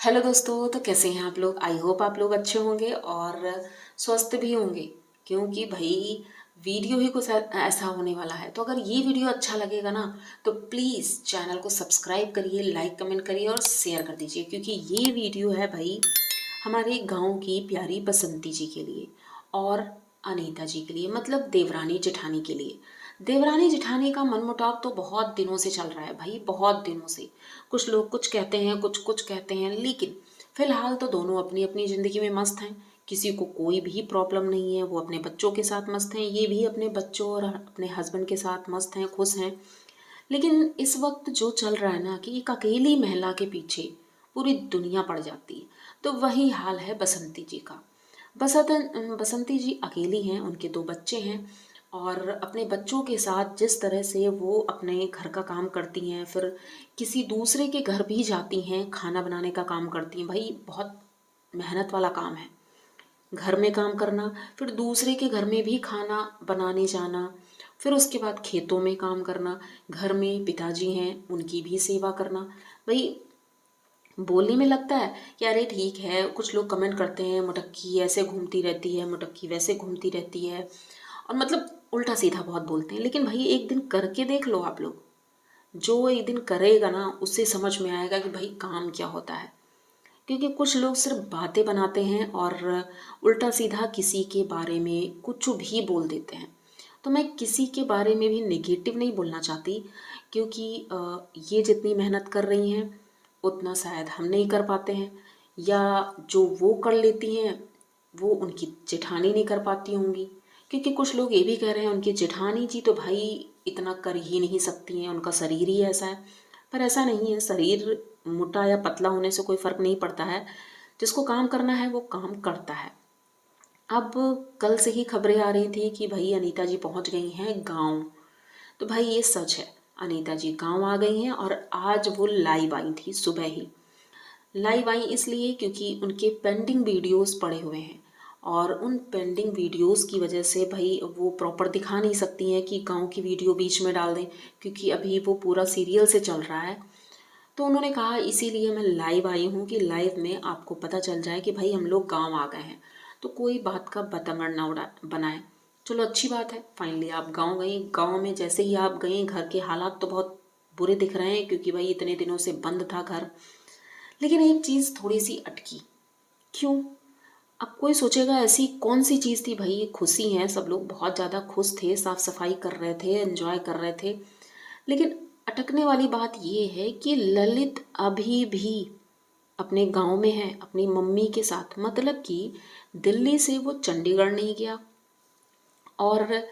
Hello दोस्तों, तो कैसे हैं आप लोग। आई होप आप लोग अच्छे होंगे और स्वस्थ भी होंगे, क्योंकि भाई वीडियो ही कुछ ऐसा होने वाला है। तो अगर ये वीडियो अच्छा लगेगा ना, तो प्लीज़ चैनल को सब्सक्राइब करिए, लाइक कमेंट करिए और शेयर कर दीजिए, क्योंकि ये वीडियो है भाई हमारे गांव की प्यारी बसंती जी के लिए और अनीता जी के लिए, मतलब देवरानी जेठानी के लिए। देवरानी जेठानी का मनमुटाव तो बहुत दिनों से चल रहा है भाई, बहुत दिनों से। कुछ लोग कुछ कहते हैं, कुछ कुछ कहते हैं, लेकिन फिलहाल तो दोनों अपनी अपनी ज़िंदगी में मस्त हैं। किसी को कोई भी प्रॉब्लम नहीं है, वो अपने बच्चों के साथ मस्त हैं, ये भी अपने बच्चों और अपने हस्बैंड के साथ मस्त हैं, खुश हैं। लेकिन इस वक्त जो चल रहा है ना, कि एक अकेली महिला के पीछे पूरी दुनिया पड़ जाती है, तो वही हाल है बसंती जी का। बसंती जी अकेली हैं, उनके दो बच्चे हैं, और अपने बच्चों के साथ जिस तरह से वो अपने घर का काम करती हैं, फिर किसी दूसरे के घर भी जाती हैं, खाना बनाने का काम करती हैं। भाई बहुत मेहनत वाला काम है, घर में काम करना, फिर दूसरे के घर में भी खाना बनाने जाना, फिर उसके बाद खेतों में काम करना, घर में पिताजी हैं उनकी भी सेवा करना। भाई बोलने में लगता है कि अरे ठीक है, कुछ लोग कमेंट करते हैं मुटक्की ऐसे घूमती रहती है, मुटक्की वैसे घूमती रहती है, और मतलब उल्टा सीधा बहुत बोलते हैं। लेकिन भाई एक दिन करके देख लो आप लोग, जो एक दिन करेगा ना उससे समझ में आएगा कि भाई काम क्या होता है। क्योंकि कुछ लोग सिर्फ बातें बनाते हैं और उल्टा सीधा किसी के बारे में कुछ भी बोल देते हैं। तो मैं किसी के बारे में भी नेगेटिव नहीं बोलना चाहती, क्योंकि ये जितनी मेहनत कर रही हैं उतना शायद हम नहीं कर पाते हैं, या जो वो कर लेती हैं वो उनकी जेठानी नहीं कर पाती होंगी। क्योंकि कुछ लोग ये भी कह रहे हैं उनकी जेठानी जी तो भाई इतना कर ही नहीं सकती हैं, उनका शरीर ही ऐसा है। पर ऐसा नहीं है, शरीर मोटा या पतला होने से कोई फ़र्क नहीं पड़ता है, जिसको काम करना है वो काम करता है। अब कल से ही खबरें आ रही थी कि भाई अनीता जी पहुंच गई हैं गांव। तो भाई ये सच है, अनीता जी गांव आ गई हैं, और आज वो लाइव आई थी सुबह ही। लाइव आई इसलिए क्योंकि उनके पेंडिंग वीडियोस पड़े हुए हैं, और उन पेंडिंग वीडियोस की वजह से भाई वो प्रॉपर दिखा नहीं सकती हैं कि गांव की वीडियो बीच में डाल दें, क्योंकि अभी वो पूरा सीरियल से चल रहा है। तो उन्होंने कहा इसीलिए मैं लाइव आई हूँ कि लाइव में आपको पता चल जाए कि भाई हम लोग गांव आ गए हैं, तो कोई बात का बतंगड़ ना उड़ा बनाए। चलो अच्छी बात है, फाइनली आप गांव गई। गांव में जैसे ही आप गई, घर के हालात तो बहुत बुरे दिख रहे हैं, क्योंकि भाई इतने दिनों से बंद था घर। लेकिन एक चीज़ थोड़ी सी अटकी। क्यों? अब कोई सोचेगा ऐसी कौन सी चीज़ थी भाई, खुशी हैं, सब लोग बहुत ज़्यादा खुश थे, साफ सफाई कर रहे थे, एंजॉय कर रहे थे। लेकिन अटकने वाली बात ये है कि ललित अभी भी अपने गांव में है, अपनी मम्मी के साथ। मतलब कि दिल्ली से वो चंडीगढ़ नहीं गया, और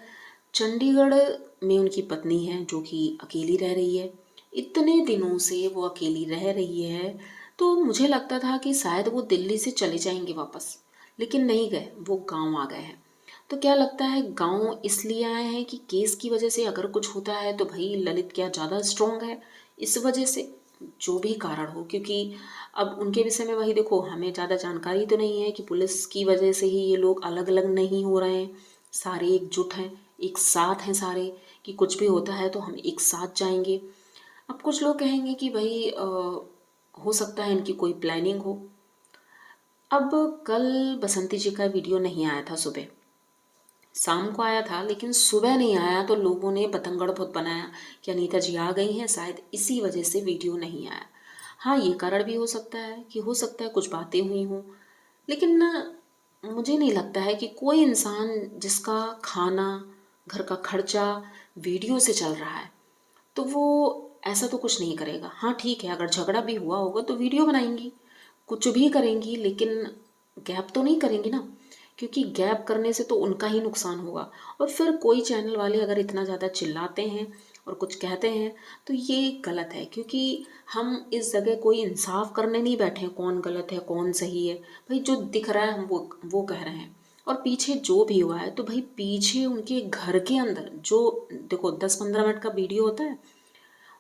चंडीगढ़ में उनकी पत्नी है जो कि अकेली रह रही है। इतने दिनों से वो अकेली रह रही है, तो मुझे लगता था कि शायद वो दिल्ली से चले जाएंगे वापस, लेकिन नहीं गए, वो गांव आ गए हैं। तो क्या लगता है गांव इसलिए आए हैं कि केस की वजह से अगर कुछ होता है तो भाई ललित क्या ज़्यादा स्ट्रांग है, इस वजह से? जो भी कारण हो, क्योंकि अब उनके विषय में वही देखो, हमें ज़्यादा जानकारी तो नहीं है कि पुलिस की वजह से ही ये लोग अलग अलग नहीं हो रहे हैं, सारे एकजुट हैं, एक साथ हैं सारे, कि कुछ भी होता है तो हम एक साथ जाएंगे। अब कुछ लोग कहेंगे कि भाई हो सकता है इनकी कोई प्लानिंग हो। अब कल बसंती जी का वीडियो नहीं आया था, सुबह शाम को आया था, लेकिन सुबह नहीं आया, तो लोगों ने बतंगड़ बहुत बनाया कि अनीता जी आ गई हैं, शायद इसी वजह से वीडियो नहीं आया। हाँ, ये कारण भी हो सकता है कि हो सकता है कुछ बातें हुई हों, लेकिन ना, मुझे नहीं लगता है कि कोई इंसान जिसका खाना, घर का खर्चा वीडियो से चल रहा है, तो वो ऐसा तो कुछ नहीं करेगा। हाँ ठीक है, अगर झगड़ा भी हुआ होगा तो वीडियो बनाएंगी, कुछ भी करेंगी, लेकिन गैप तो नहीं करेंगी ना, क्योंकि गैप करने से तो उनका ही नुकसान होगा। और फिर कोई चैनल वाले अगर इतना ज़्यादा चिल्लाते हैं और कुछ कहते हैं तो ये गलत है, क्योंकि हम इस जगह कोई इंसाफ करने नहीं बैठे हैं कौन गलत है कौन सही है। भाई जो दिख रहा है हम वो कह रहे हैं। और पीछे जो भी हुआ है, तो भाई पीछे उनके घर के अंदर जो, देखो 10-15 मिनट का वीडियो होता है,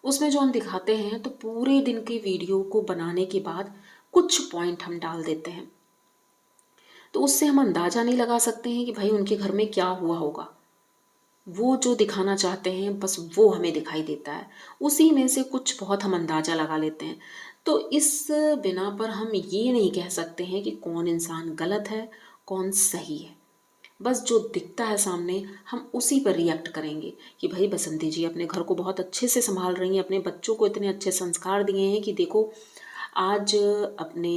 उसमें जो हम दिखाते हैं, तो पूरे दिन के वीडियो को बनाने के बाद कुछ पॉइंट हम डाल देते हैं, तो उससे हम अंदाज़ा नहीं लगा सकते हैं कि भाई उनके घर में क्या हुआ होगा। वो जो दिखाना चाहते हैं बस वो हमें दिखाई देता है, उसी में से कुछ बहुत हम अंदाज़ा लगा लेते हैं। तो इस बिना पर हम ये नहीं कह सकते हैं कि कौन इंसान गलत है, कौन सही है। बस जो दिखता है सामने हम उसी पर रिएक्ट करेंगे कि भाई बसंती जी अपने घर को बहुत अच्छे से संभाल रही हैं, अपने बच्चों को इतने अच्छे संस्कार दिए हैं कि देखो आज अपने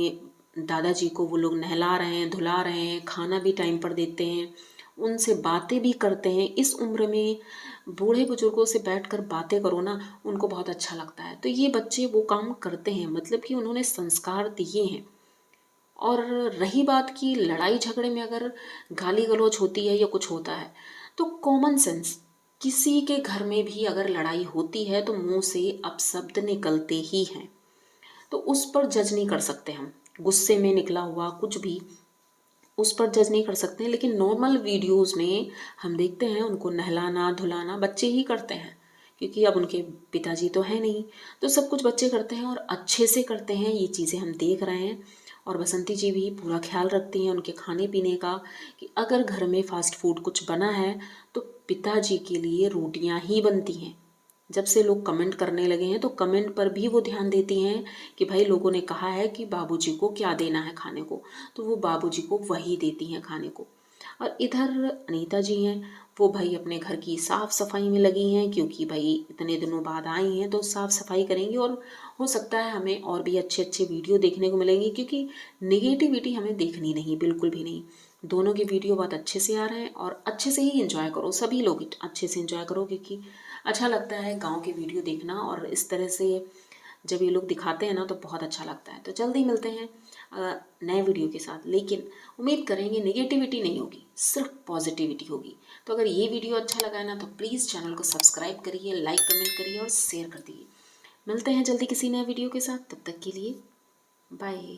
दादाजी को वो लोग नहला रहे हैं, धुला रहे हैं, खाना भी टाइम पर देते हैं, उनसे बातें भी करते हैं। इस उम्र में बूढ़े बुजुर्गों से बैठकर बातें करो ना, उनको बहुत अच्छा लगता है। तो ये बच्चे वो काम करते हैं, मतलब कि उन्होंने संस्कार दिए हैं। और रही बात की लड़ाई झगड़े में अगर गाली गलौज होती है या कुछ होता है, तो कॉमन सेंस, किसी के घर में भी अगर लड़ाई होती है तो मुंह से अपशब्द निकलते ही हैं। तो उस पर जज नहीं कर सकते हम, गुस्से में निकला हुआ कुछ भी उस पर जज नहीं कर सकते हैं। लेकिन नॉर्मल वीडियोस में हम देखते हैं उनको नहलाना धुलाना बच्चे ही करते हैं, क्योंकि अब उनके पिताजी तो है नहीं, तो सब कुछ बच्चे करते हैं और अच्छे से करते हैं। ये चीज़ें हम देख रहे हैं। और बसंती जी भी पूरा ख्याल रखती हैं उनके खाने पीने का, कि अगर घर में फास्ट फूड कुछ बना है तो पिताजी के लिए रोटियां ही बनती हैं। जब से लोग कमेंट करने लगे हैं तो कमेंट पर भी वो ध्यान देती हैं कि भाई लोगों ने कहा है कि बाबूजी को क्या देना है खाने को, तो वो बाबूजी को वही देती हैं खाने को। और इधर अनीता जी हैं, वो भाई अपने घर की साफ़ सफाई में लगी हैं, क्योंकि भाई इतने दिनों बाद आई हैं तो साफ़ सफाई करेंगी। और हो सकता है हमें और भी अच्छे अच्छे वीडियो देखने को मिलेंगे, क्योंकि नेगेटिविटी हमें देखनी नहीं, बिल्कुल भी नहीं। दोनों के वीडियो बहुत अच्छे से आ रहे हैं और अच्छे से ही एंजॉय करो, सभी लोग अच्छे से एंजॉय करो, क्योंकि अच्छा लगता है गांव के वीडियो देखना। और इस तरह से जब ये लोग दिखाते हैं ना तो बहुत अच्छा लगता है। तो जल्दी मिलते हैं नए वीडियो के साथ, लेकिन उम्मीद करेंगे नेगेटिविटी नहीं होगी, सिर्फ पॉजिटिविटी होगी। तो अगर ये वीडियो अच्छा लगा है ना तो प्लीज़ चैनल को सब्सक्राइब करिए, लाइक कमेंट करिए और शेयर कर दिए। मिलते हैं जल्दी किसी नए वीडियो के साथ, तब तक के लिए बाय।